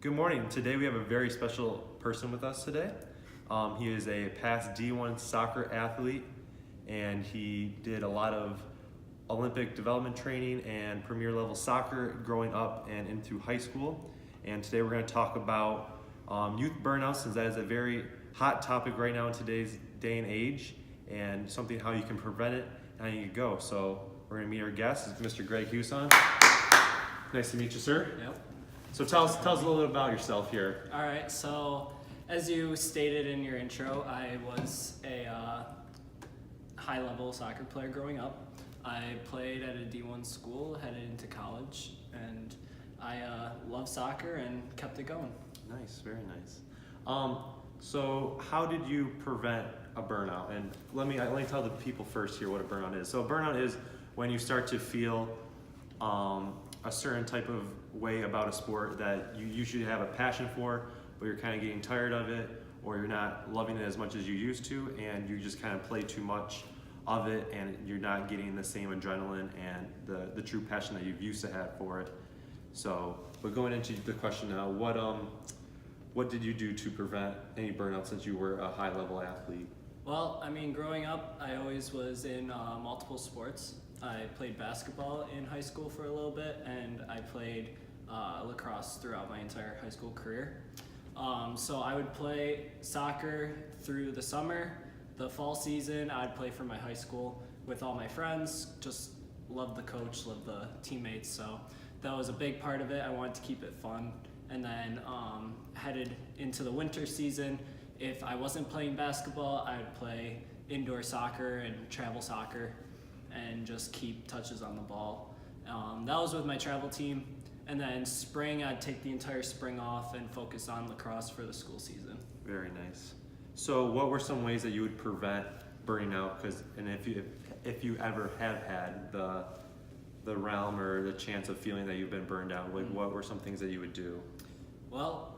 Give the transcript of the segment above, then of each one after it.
Good morning. Today we have a very special person with us today. He is a past D1 soccer athlete, and he did a lot of Olympic development training and premier level soccer growing up and into high school. And today we're going to talk about youth burnouts, since that is a very hot topic right now in today's day and age, and something how you can prevent it and how you can go. So we're going to meet our guest, Mr. Greg Huson. Nice to meet you, sir. Yep. So tell us a little bit about yourself here. All right, so as you stated in your intro, I was a high-level soccer player growing up. I played at a D1 school, headed into college, and I love soccer and kept it going. Nice, very nice. So how did you prevent a burnout? And let me tell the people first here what a burnout is. So a burnout is when you start to feel a certain type of way about a sport that you usually have a passion for, but you're kind of getting tired of it, or you're not loving it as much as you used to, and you just kind of play too much of it, and you're not getting the same adrenaline and the true passion that you've used to have for it. So, but going into the question now, what did you do to prevent any burnout since you were a high-level athlete? Well, I mean, growing up, I always was in multiple sports. I played basketball in high school for a little bit, and I played lacrosse throughout my entire high school career. So I would play soccer through the summer. The fall season, I'd play for my high school with all my friends. Just loved the coach, loved the teammates. So that was a big part of it. I wanted to keep it fun. And then headed into the winter season, if I wasn't playing basketball, I would play indoor soccer and travel soccer and just keep touches on the ball. That was with my travel team. And then spring, I'd take the entire spring off and focus on lacrosse for the school season. Very nice. So what were some ways that you would prevent burning out? And if you ever have had the realm or the chance of feeling that you've been burned out, like what were some things that you would do? Well,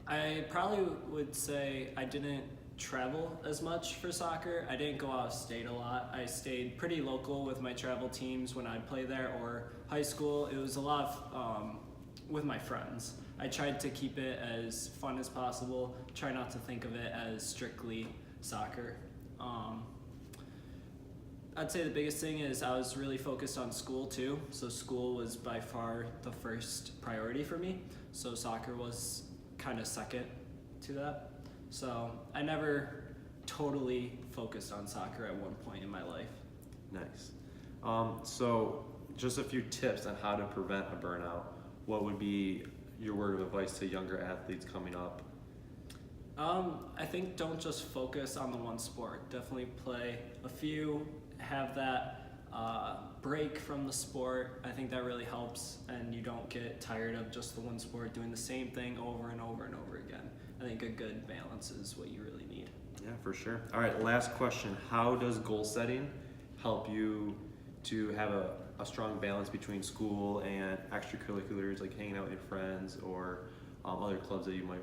I probably would say I didn't travel as much for soccer. I didn't go out of state a lot. I stayed pretty local with my travel teams when I'd play there, or high school. It was a lot of with my friends. I tried to keep it as fun as possible, try not to think of it as strictly soccer. I'd say the biggest thing is I was really focused on school too, so school was by far the first priority for me, so soccer was kind of second to that. So I never totally focused on soccer at one point in my life. Nice. So just a few tips on how to prevent a burnout. What would be your word of advice to younger athletes coming up? I think don't just focus on the one sport. Definitely play a few, have that break from the sport. I think that really helps, and you don't get tired of just the one sport doing the same thing over and over and over again. I think a good balance is what you really need. Yeah, for sure. All right, last question. How does goal setting help you to have a strong balance between school and extracurriculars, like hanging out with your friends or other clubs that you might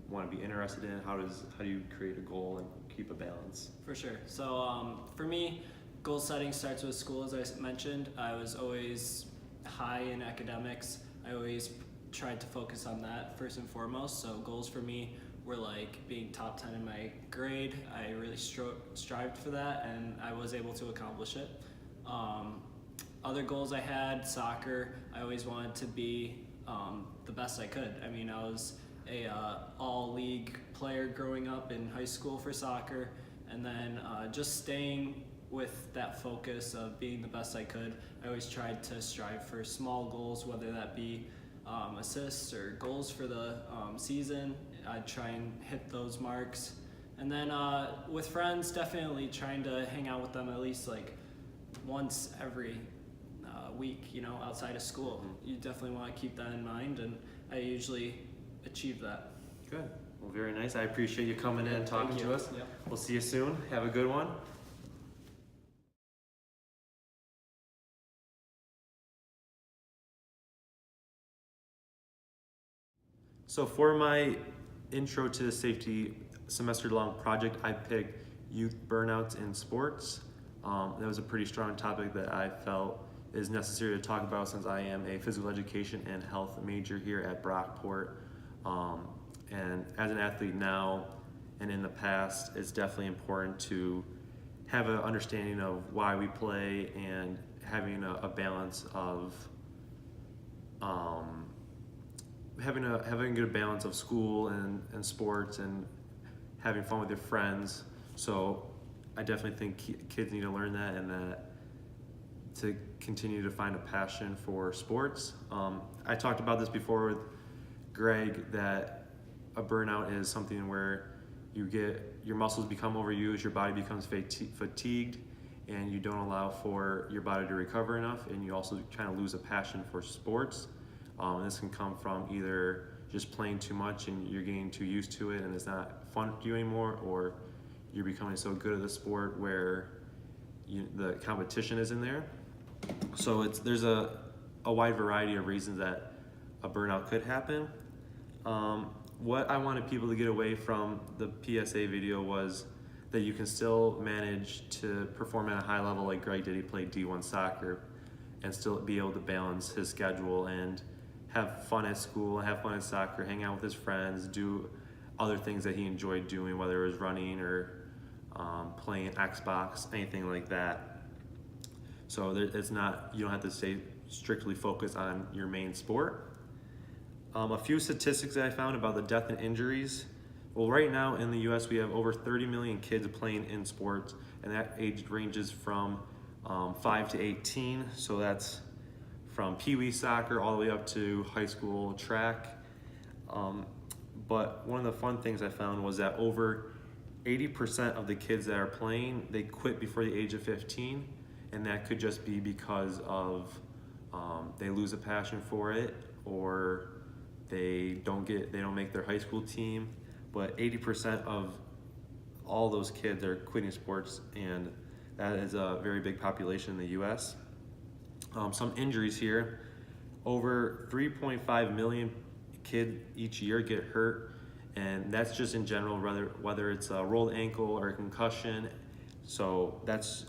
want to be interested in? How do you create a goal and keep a balance? For sure. So for me, goal setting starts with school, as I mentioned. I was always high in academics. I always tried to focus on that first and foremost. So goals for me were like being top 10 in my grade. I really strived for that, and I was able to accomplish it. Other goals I had, soccer. I always wanted to be the best I could. I mean, I was a all-league player growing up in high school for soccer, and then just staying with that focus of being the best I could. I always tried to strive for small goals, whether that be assists or goals for the season. I'd try and hit those marks. And then with friends, definitely trying to hang out with them at least like once every week, outside of school. You definitely want to keep that in mind, and I usually achieve that. Good. Well, very nice. I appreciate you coming in and talking to us. Yep. We'll see you soon. Have a good one. So for my intro to the safety semester-long project, I picked youth burnouts in sports. That was a pretty strong topic that I felt is necessary to talk about since I am a physical education and health major here at Brockport. And as an athlete now and in the past, it's definitely important to have an understanding of why we play and having a balance of having a good balance of school and sports and having fun with your friends. So I definitely think kids need to learn that, and that to continue to find a passion for sports. I talked about this before with Greg, that a burnout is something where your muscles become overused, your body becomes fatigued, and you don't allow for your body to recover enough, and you also kind of lose a passion for sports. This can come from either just playing too much and you're getting too used to it and it's not fun to you anymore, or you're becoming so good at the sport where the competition is in there. So there's a wide variety of reasons that a burnout could happen. What I wanted people to get away from the PSA video was that you can still manage to perform at a high level like Greg did. He played D1 soccer and still be able to balance his schedule and have fun at school, have fun at soccer, hang out with his friends, do other things that he enjoyed doing, whether it was running or playing Xbox, anything like that. So it's not, you don't have to stay strictly focused on your main sport. A few statistics that I found about the death and injuries. Well, right now in the US, we have over 30 million kids playing in sports, and that age ranges from 5 to 18. So that's from Pee Wee soccer all the way up to high school track. But one of the fun things I found was that over 80% of the kids that are playing, they quit before the age of 15, and that could just be because of they lose a passion for it, or they don't make their high school team. But 80% of all those kids are quitting sports, and that is a very big population in the US. Some injuries here. Over 3.5 million kids each year get hurt, and that's just in general, whether it's a rolled ankle or a concussion. So that's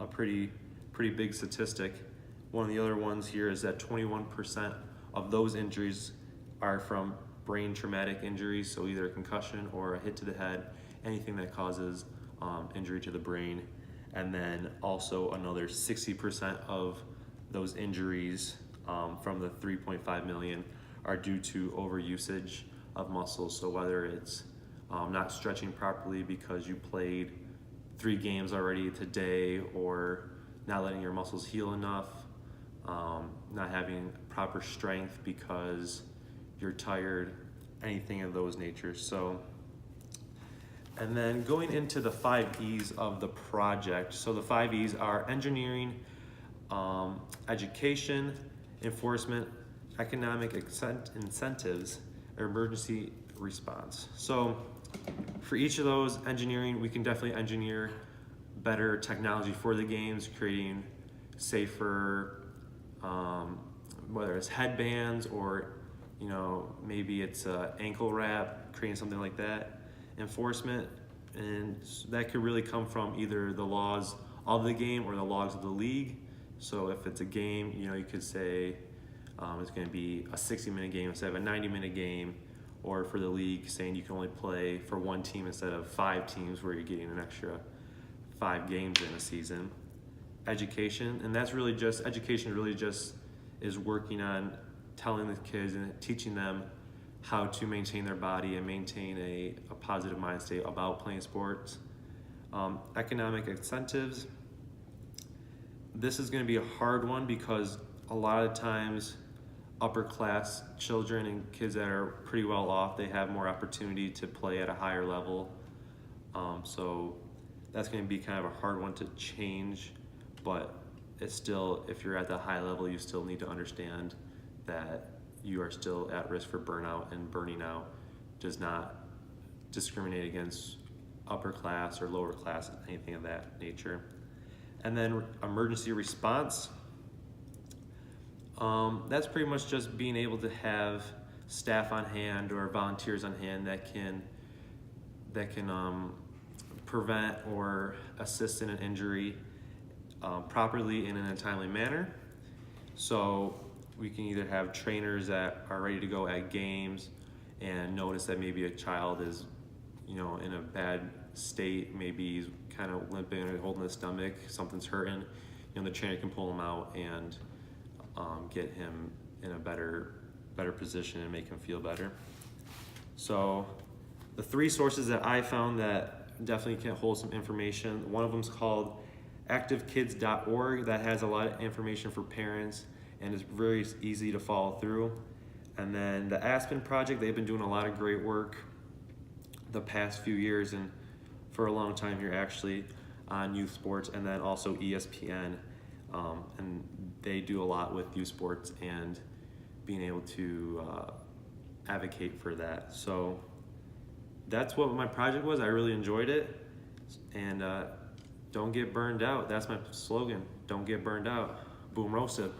a pretty big statistic. One of the other ones here is that 21% of those injuries are from brain traumatic injuries, so either a concussion or a hit to the head, anything that causes injury to the brain. And then also another 60% of those injuries from the 3.5 million are due to overusage of muscles. So whether it's not stretching properly because you played 3 games already today, or not letting your muscles heal enough, not having proper strength because you're tired, anything of those natures. So, and then going into the 5 E's of the project. So the 5 E's are engineering, education, enforcement, economic incentives, or emergency response. So for each of those, engineering, we can definitely engineer better technology for the games, creating safer, whether it's headbands or maybe it's a ankle wrap, creating something like that. Enforcement, and that could really come from either the laws of the game or the laws of the league. So if it's a game, you could say it's going to be a 60-minute game instead of a 90-minute game, or for the league, saying you can only play for 1 team instead of 5 teams, where you're getting an extra 5 games in a season. Education, and that's really just, education really just is working on telling the kids and teaching them how to maintain their body and maintain a positive mind state about playing sports. Economic incentives. This is going to be a hard one because a lot of times upper class children and kids that are pretty well off, they have more opportunity to play at a higher level. So that's going to be kind of a hard one to change, but it's still, if you're at the high level, you still need to understand that you are still at risk for burnout, and burning out does not discriminate against upper class or lower class, anything of that nature. And then emergency response. That's pretty much just being able to have staff on hand or volunteers on hand that can prevent or assist in an injury properly and in a timely manner. So we can either have trainers that are ready to go at games and notice that maybe a child is, you know, in a bad state, maybe he's kind of limping or holding his stomach, something's hurting. You know, the trainer can pull him out and get him in a better position and make him feel better. So the 3 sources that I found that definitely can hold some information, one of them is called activekids.org. that has a lot of information for parents and it's very easy to follow through. And then the Aspen Project, they've been doing a lot of great work the past few years and for a long time here actually on youth sports, and then also ESPN, and they do a lot with youth sports and being able to advocate for that. So that's what my project was. I really enjoyed it, and don't get burned out. That's my slogan. Don't get burned out. Boom roasted.